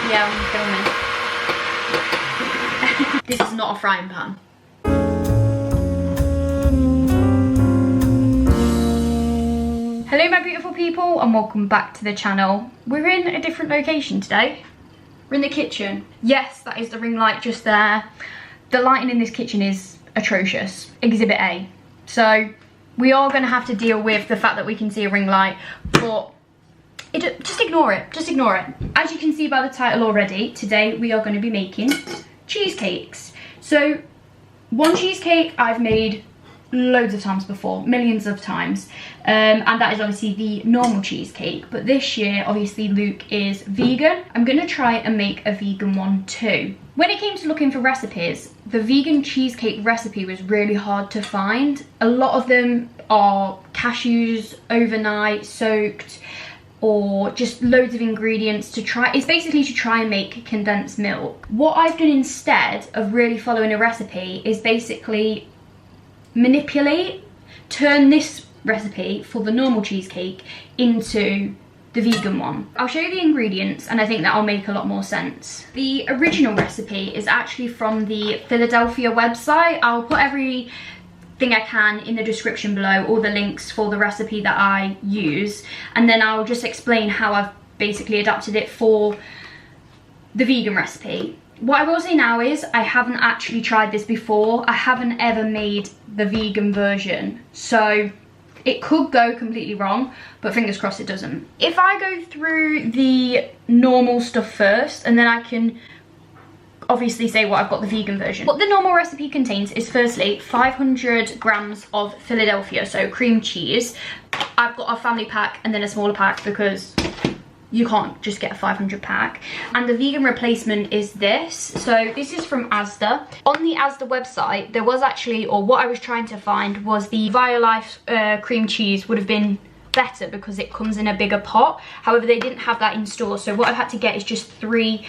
Yeah, I'm filming. This is not a frying pan. Hello my beautiful people and welcome back to the channel. We're in a different location today. We're in the kitchen. Yes, that is the ring light just there. The lighting in this kitchen is atrocious. Exhibit A. So we are going to have to deal with the fact that we can see a ring light, but just ignore it. Just ignore it. As you can see by the title already, today we are going to be making cheesecakes. So one cheesecake I've made loads of times before, millions of times, and that is obviously the normal cheesecake, but this year obviously Luke is vegan. I'm gonna try and make a vegan one too. When it came to looking for recipes, the vegan cheesecake recipe was really hard to find. A lot of them are cashews overnight soaked, or just loads of ingredients to try. It's basically to try and make condensed milk. What I've done instead of really following a recipe is basically turn this recipe for the normal cheesecake into the vegan one. I'll show you the ingredients and I think that'll make a lot more sense. The original recipe is actually from the Philadelphia website. I'll put everything I can in the description below, all the links for the recipe that I use, and then I'll just explain how I've basically adapted it for the vegan recipe. What I will say now is I haven't actually tried this before. I haven't ever made the vegan version, so it could go completely wrong, but fingers crossed it doesn't. If I go through the normal stuff first, and then I can obviously say what I've got the vegan version. What the normal recipe contains is firstly 500 grams of Philadelphia, so cream cheese. I've got a family pack and then a smaller pack because you can't just get a 500 pack. And the vegan replacement is this. So this is from Asda. On the Asda website, there was actually, or what I was trying to find was the Violife cream cheese would have been better because it comes in a bigger pot. However, they didn't have that in store. So what I've had to get is just free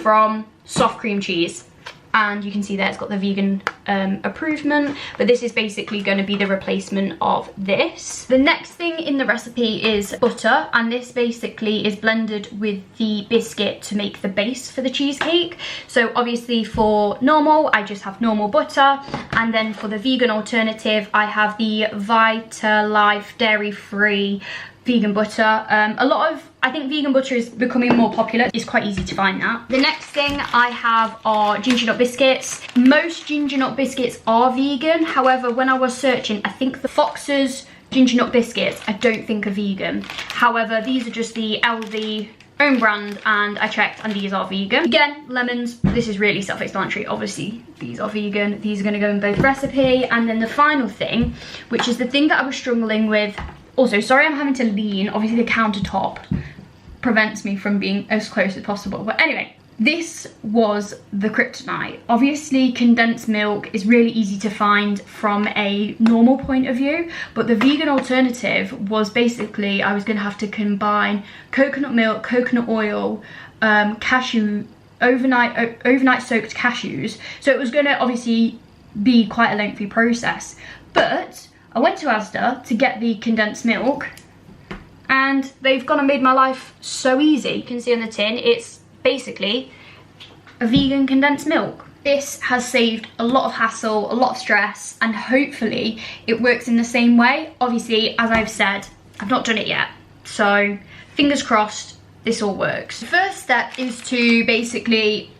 from soft cream cheese. And you can see there it's got the vegan approvement, but this is basically going to be the replacement of this. The next thing in the recipe is butter, and this basically is blended with the biscuit to make the base for the cheesecake. So obviously for normal, I just have normal butter, and then for the vegan alternative, I have the Vitalife dairy-free vegan butter. I think vegan butter is becoming more popular. It's quite easy to find that. The next thing I have are ginger nut biscuits. Most ginger nut biscuits are vegan. However, when I was searching, I think the Fox's ginger nut biscuits, I don't think are vegan. However, these are just the LV own brand, and I checked and these are vegan. Again, lemons, this is really self-explanatory. Obviously, these are vegan. These are gonna go in both recipe. And then the final thing, which is the thing that I was struggling with. Also, sorry I'm having to lean. Obviously the countertop prevents me from being as close as possible. But anyway, this was the kryptonite. Obviously condensed milk is really easy to find from a normal point of view, but the vegan alternative was basically I was gonna have to combine coconut milk, coconut oil, overnight soaked cashews. So it was gonna obviously be quite a lengthy process. But I went to Asda to get the condensed milk, and they've gone and made my life so easy. You can see on the tin, it's basically a vegan condensed milk. This has saved a lot of hassle, a lot of stress, and hopefully it works in the same way. Obviously, as I've said, I've not done it yet, so fingers crossed this all works. The first step is to basically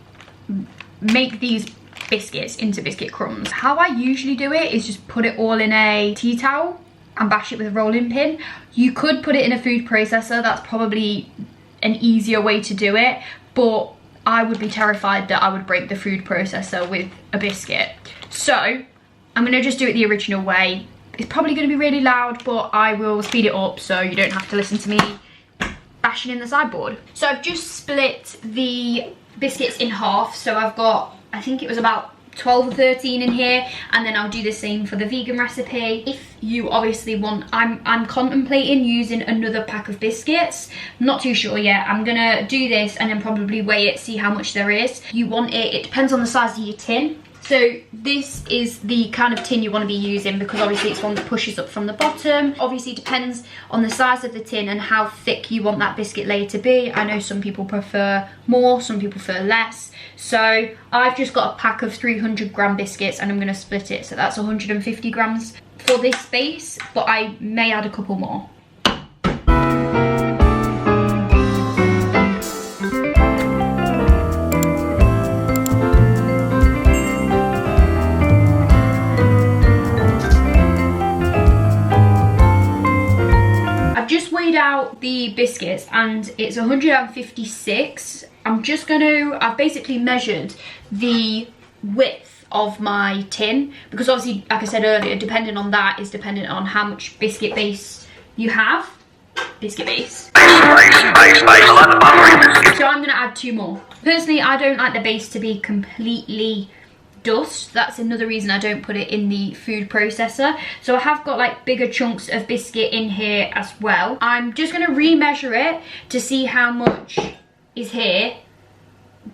make these biscuits into biscuit crumbs. How I usually do it is just put it all in a tea towel and bash it with a rolling pin. You could put it in a food processor, that's probably an easier way to do it, but I would be terrified that I would break the food processor with a biscuit. So I'm gonna just do it the original way. It's probably gonna be really loud, but I will speed it up so you don't have to listen to me bashing in the sideboard. So I've just split the biscuits in half, so I've got, I think it was about 12 or 13 in here, and then I'll do the same for the vegan recipe. If you obviously want, I'm contemplating using another pack of biscuits. I'm not too sure yet. I'm gonna do this and then probably weigh it, see how much there is. You want it, it depends on the size of your tin. So this is the kind of tin you want to be using, because obviously it's one that pushes up from the bottom. Obviously it depends on the size of the tin and how thick you want that biscuit layer to be. I know some people prefer more, some people prefer less. So I've just got a pack of 300-gram biscuits and I'm going to split it. So that's 150 grams for this base, but I may add a couple more. Out the biscuits and it's 156. I've basically measured the width of my tin, because obviously, like I said earlier, depending on that is dependent on how much biscuit base you have. Biscuit base. So I'm gonna add 2 more. Personally, I don't like the base to be completely dust. That's another reason I don't put it in the food processor. So I have got like bigger chunks of biscuit in here as well. I'm just going to remeasure it to see how much is here,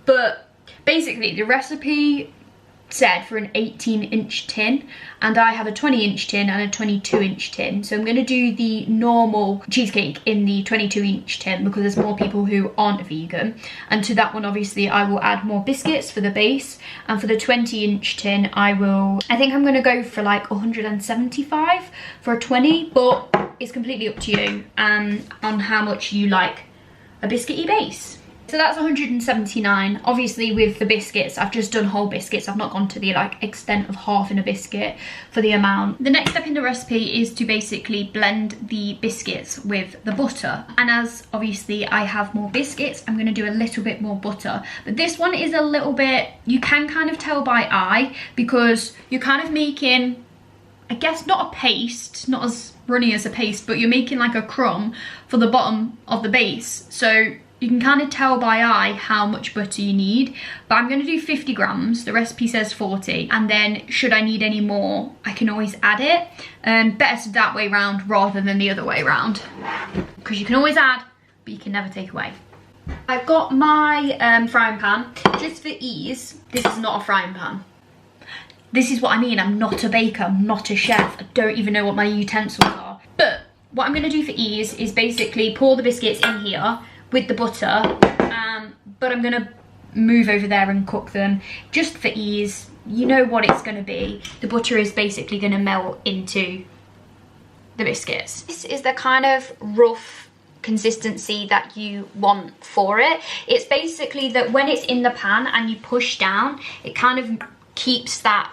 but basically the recipe said for an 18-inch tin, and I have a 20-inch tin and a 22-inch tin. So I'm going to do the normal cheesecake in the 22-inch tin because there's more people who aren't vegan, and to that one obviously I will add more biscuits for the base. And for the 20-inch tin I think I'm going to go for like 175 for a 20, but it's completely up to you on how much you like a biscuity base. So that's 179. Obviously with the biscuits, I've just done whole biscuits. I've not gone to the like extent of half in a biscuit for the amount. The next step in the recipe is to basically blend the biscuits with the butter. And as obviously I have more biscuits, I'm gonna do a little bit more butter. But this one is a little bit, you can kind of tell by eye, because you're kind of making, I guess not a paste, not as runny as a paste, but you're making like a crumb for the bottom of the base. So you can kind of tell by eye how much butter you need, but I'm going to do 50 grams. The recipe says 40, and then should I need any more, I can always add it. Better that way round rather than the other way round, because you can always add, but you can never take away. I've got my frying pan. Just for ease, this is not a frying pan. This is what I mean, I'm not a baker, I'm not a chef. I don't even know what my utensils are. But what I'm going to do for ease is basically pour the biscuits in here with the butter, but I'm gonna move over there and cook them just for ease. You know what it's gonna be. The butter is basically gonna melt into the biscuits. This is the kind of rough consistency that you want for it. It's basically that when it's in the pan and you push down, it kind of keeps that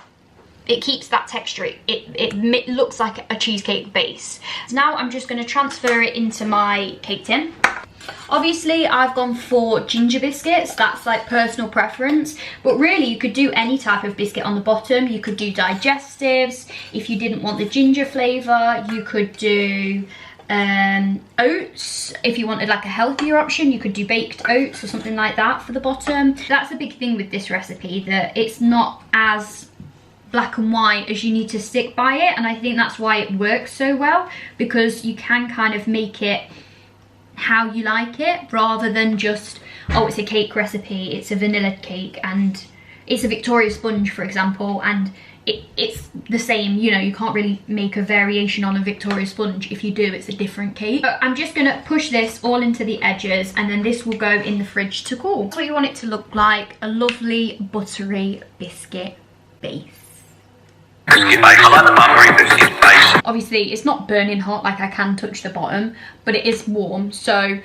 texture. It looks like a cheesecake base. So now I'm just going to transfer it into my cake tin. Obviously I've gone for ginger biscuits, that's like personal preference, but really you could do any type of biscuit on the bottom. You could do digestives. If you didn't want the ginger flavour, you could do oats. If you wanted like a healthier option, you could do baked oats or something like that for the bottom. That's a big thing with this recipe, that it's not as black and white as you need to stick by it, and I think that's why it works so well, because you can kind of make it how you like it rather than just, oh, it's a cake recipe, it's a vanilla cake and it's a Victoria sponge, for example, and it's the same. You know, you can't really make a variation on a Victoria sponge. If you do, it's a different cake. But I'm just gonna push this all into the edges, and then this will go in the fridge to cool. That's what you want it to look like, a lovely buttery biscuit base. Obviously it's not burning hot, like I can touch the bottom, but it is warm, so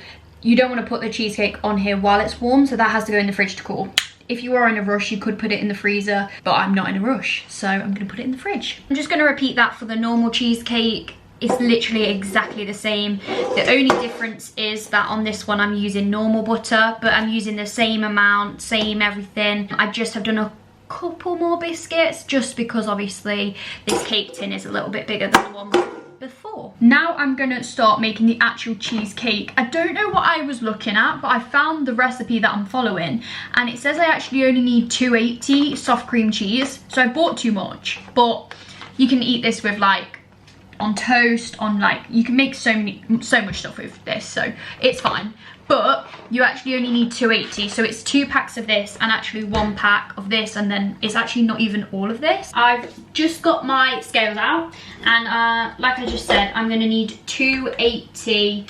you don't want to put the cheesecake on here while it's warm, so that has to go in the fridge to cool. If you are in a rush, you could put it in the freezer, but I'm not in a rush, so I'm going to put it in the fridge. I'm just going to repeat that for the normal cheesecake. It's literally exactly the same. The only difference is that on this one I'm using normal butter, but I'm using the same amount, same everything. I just have done a couple more biscuits just because obviously this cake tin is a little bit bigger than the one before. Now I'm gonna start making the actual cheesecake. I don't know what I was looking at, but I found the recipe that I'm following and it says I actually only need 280 soft cream cheese, so I bought too much. But you can eat this with like on toast, on like, you can make so much stuff with this, so it's fine. but you actually only need 280, so it's 2 packs of this and actually 1 pack of this, and then it's actually not even all of this. I've just got my scales out, and like I just said, I'm gonna need 280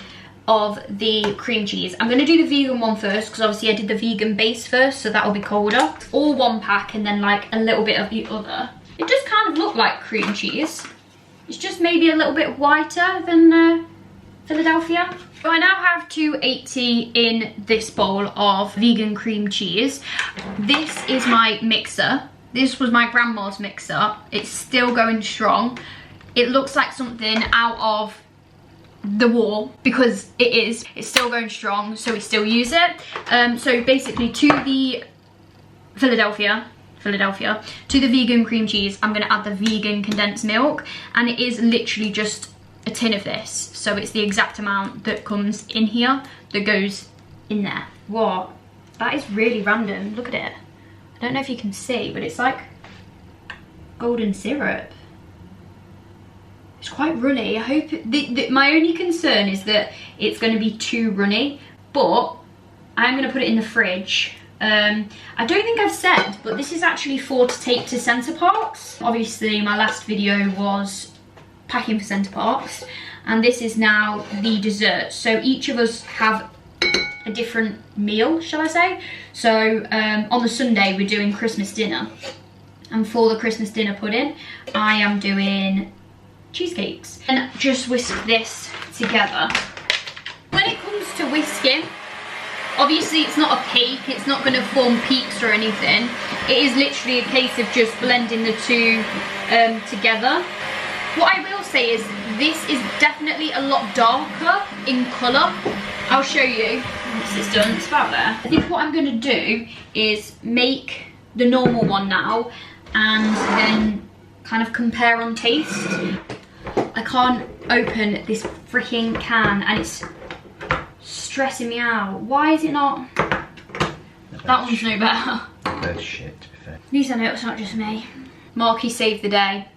of the cream cheese. I'm gonna do the vegan one first, because obviously I did the vegan base first, so that'll be colder. All 1 pack, and then like a little bit of the other. It does kind of look like cream cheese. It's just maybe a little bit whiter than Philadelphia. So I now have 280 in this bowl of vegan cream cheese. This is my mixer. This was my grandma's mixer. It's still going strong. It looks like something out of the war, because it is. It's still going strong, so we still use it. So basically, to the Philadelphia, to the vegan cream cheese, I'm gonna add the vegan condensed milk, and it is literally just a tin of this, so it's the exact amount that comes in here that goes in there. What? That is really random. Look at it. I don't know if you can see, but it's like golden syrup. It's quite runny. I hope my only concern is that it's going to be too runny, but I'm going to put it in the fridge. I don't think I've said, but this is actually to take to Center Parcs. Obviously my last video was packing for Center Parcs, and this is now the dessert. So each of us have a different meal, shall I say. So on the Sunday we're doing Christmas dinner, and for the Christmas dinner pudding I am doing cheesecakes. And just whisk this together. When it comes to whisking, obviously it's not a cake, it's not going to form peaks or anything. It is literally a case of just blending the two together. What I will say is this is definitely a lot darker in colour. I'll show you once it's done. It's about there. I think what I'm going to do is make the normal one now and then kind of compare on taste. I can't open this freaking can and it's stressing me out. Why is it not? That one's no better. That's shit, to be fair. At least I know it's not just me. Marky saved the day.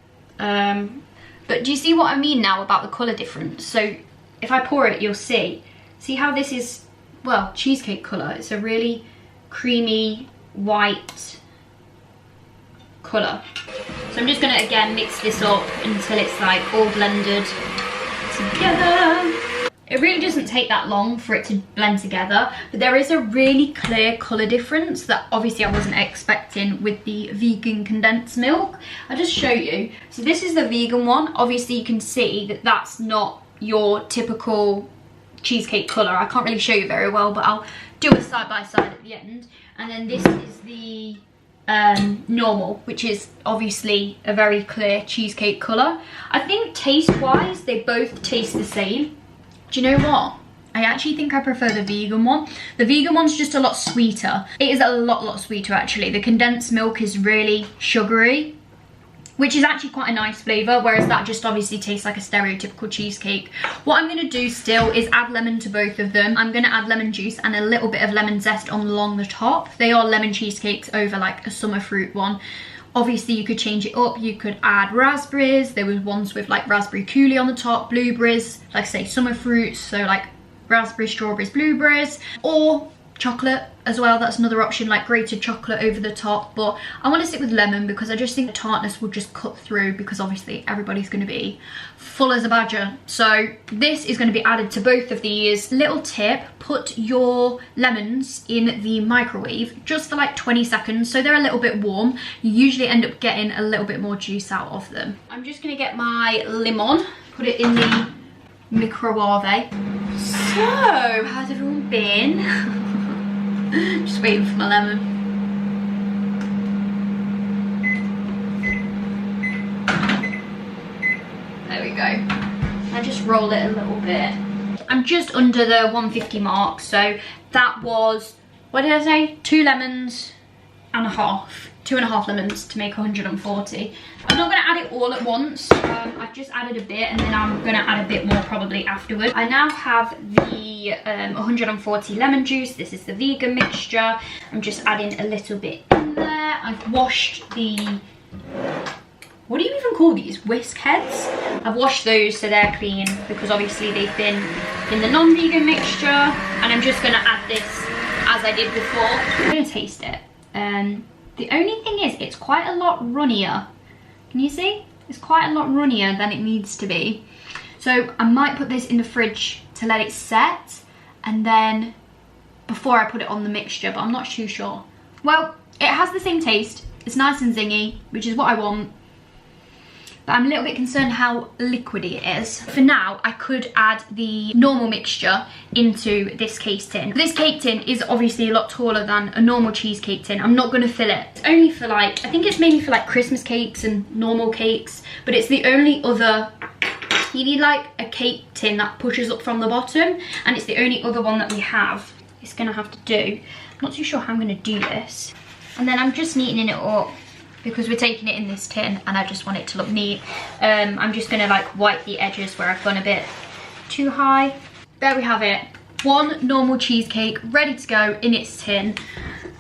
But do you see what I mean now about the colour difference? So if I pour it, you'll see. See how this is, well, cheesecake colour. It's a really creamy white colour. So I'm just gonna again mix this up until it's like all blended together. It really doesn't take that long for it to blend together, but there is a really clear colour difference that obviously I wasn't expecting with the vegan condensed milk. I'll just show you. So this is the vegan one. Obviously you can see that that's not your typical cheesecake colour. I can't really show you very well, but I'll do a side by side at the end. And then this is the normal, which is obviously a very clear cheesecake colour. I think taste wise they both taste the same. Do you know what? I actually think I prefer the vegan one. The vegan one's just a lot sweeter. It is a lot sweeter actually. The condensed milk is really sugary, which is actually quite a nice flavour, whereas that just obviously tastes like a stereotypical cheesecake. What I'm going to do still is add lemon to both of them. I'm going to add lemon juice and a little bit of lemon zest along the top. They are lemon cheesecakes over like a summer fruit one. Obviously you could change it up, you could add raspberries. There was ones with like raspberry coulis on the top, blueberries, like I say summer fruits, so like raspberries, strawberries, blueberries, or chocolate as well. That's another option, like grated chocolate over the top, but I want to stick with lemon because I just think the tartness will just cut through, because obviously everybody's going to be full as a badger. So this is going to be added to both of these. Little tip, put your lemons in the microwave just for like 20 seconds so they're a little bit warm. You usually end up getting a little bit more juice out of them. I'm just going to get my lemon, put it in the microwave. So how's everyone been? Just waiting for my lemon. There we go. I just roll it a little bit. I'm just under the 150 mark, so that was, what did I say? 2 lemons and a half. 2.5 lemons to make 140. I'm not going to add it all at once. I've just added a bit and then I'm going to add a bit more probably afterwards. I now have the 140 lemon juice. This is the vegan mixture. I'm just adding a little bit in there. I've washed the, what do you even call these? Whisk heads? I've washed those so they're clean because obviously they've been in the non-vegan mixture, and I'm just gonna add this as I did before. I'm gonna taste it. The only thing is, it's quite a lot runnier. Can you see? It's quite a lot runnier than it needs to be. So I might put this in the fridge to let it set, and then before I put it on the mixture, but I'm not too sure. Well, it has the same taste. It's nice and zingy, which is what I want. But I'm a little bit concerned how liquidy it is. For now, I could add the normal mixture into this case tin. This cake tin is obviously a lot taller than a normal cheesecake tin. I'm not gonna fill it. It's only for like, I think it's mainly for like Christmas cakes and normal cakes, but it's the only other, you need like a cake tin that pushes up from the bottom, and it's the only other one that we have. It's gonna have to do. I'm not too sure how I'm gonna do this. And then I'm just neatening it up, because we're taking it in this tin and I just want it to look neat. I'm just gonna like wipe the edges where I've gone a bit too high. There we have it. One normal cheesecake ready to go in its tin.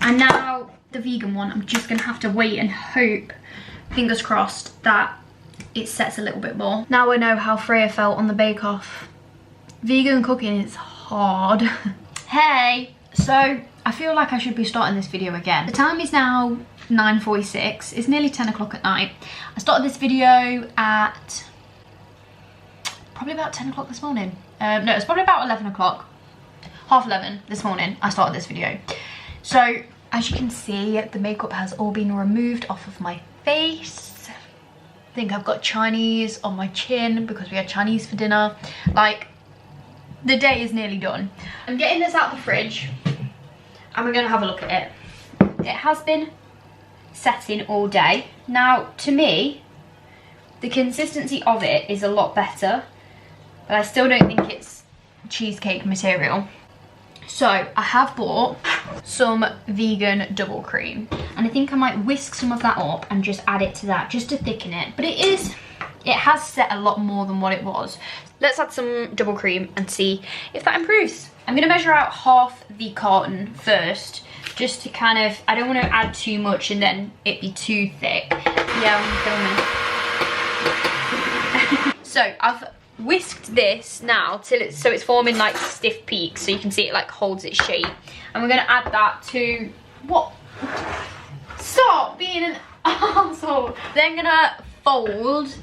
And now the vegan one, I'm just gonna have to wait and hope, fingers crossed, that it sets a little bit more. Now I know how Freya felt on the Bake Off. Vegan cooking is hard. Hey, so I feel like I should be starting this video again. The time is now 9:46. It's nearly 10 o'clock at night. I started this video at probably about 10 o'clock this morning. No, it's probably about 11 o'clock, half 11 this morning I started this video. So as you can see, the makeup has all been removed off of my face. I think I've got Chinese on my chin because we had Chinese for dinner. Like, the day is nearly done. I'm getting this out of the fridge and we're gonna have a look at it. It has been setting all day. Now, to me, the consistency of it is a lot better, but I still don't think it's cheesecake material. So I have bought some vegan double cream, and I think I might whisk some of that up and just add it to that just to thicken it. But it has set a lot more than what it was. Let's add some double cream and see if that improves. I'm gonna measure out half the carton first, just to kind of, I don't want to add too much and then it be too thick. Yeah, I'm filming. So I've whisked this now till it's forming like stiff peaks, so you can see it like holds its shape. And we're gonna add that to, what? Stop being an arsehole. Then gonna fold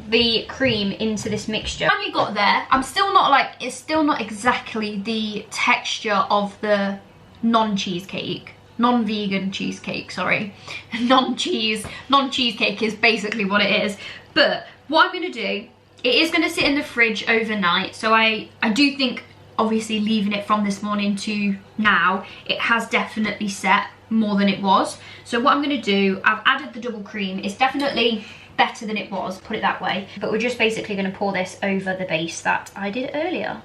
the cream into this mixture. Finally got there. I'm still not like, it's still not exactly the texture of the non-cheesecake, non-vegan cheesecake, sorry. Non-cheesecake is basically what it is. But what I'm gonna do, it is gonna sit in the fridge overnight. So I do think, obviously leaving it from this morning to now, it has definitely set more than it was. So what I'm gonna do, I've added the double cream. It's definitely better than it was, put it that way. But we're just basically gonna pour this over the base that I did earlier.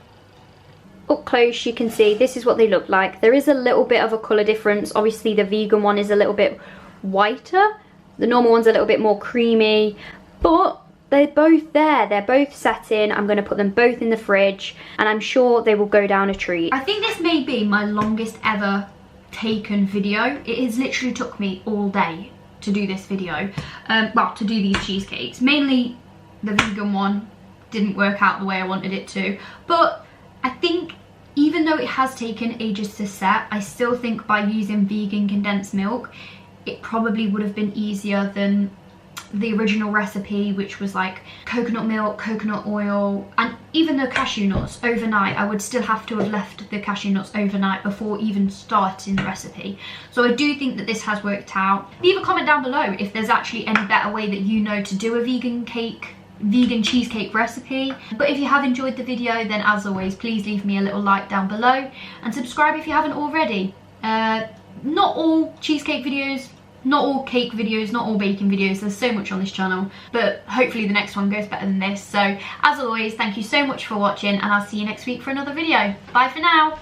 Up close you can see this is what they look like. There is a little bit of a colour difference. Obviously the vegan one is a little bit whiter, the normal one's a little bit more creamy, but they're both there, they're both set in. I'm going to put them both in the fridge and I'm sure they will go down a treat. I think this may be my longest ever taken video. It has literally took me all day to do this video, well, to do these cheesecakes. Mainly the vegan one didn't work out the way I wanted it to, but I think even though it has taken ages to set, I still think by using vegan condensed milk, it probably would have been easier than the original recipe, which was like coconut milk, coconut oil, and even the cashew nuts overnight. I would still have to have left the cashew nuts overnight before even starting the recipe. So I do think that this has worked out. Leave a comment down below if there's actually any better way that you know to do a vegan cheesecake recipe. But if you have enjoyed the video, then as always, please leave me a little like down below and subscribe if you haven't already. Not all cheesecake videos, not all cake videos, not all baking videos, there's so much on this channel, but hopefully the next one goes better than this. So as always, thank you so much for watching and I'll see you next week for another video. Bye for now.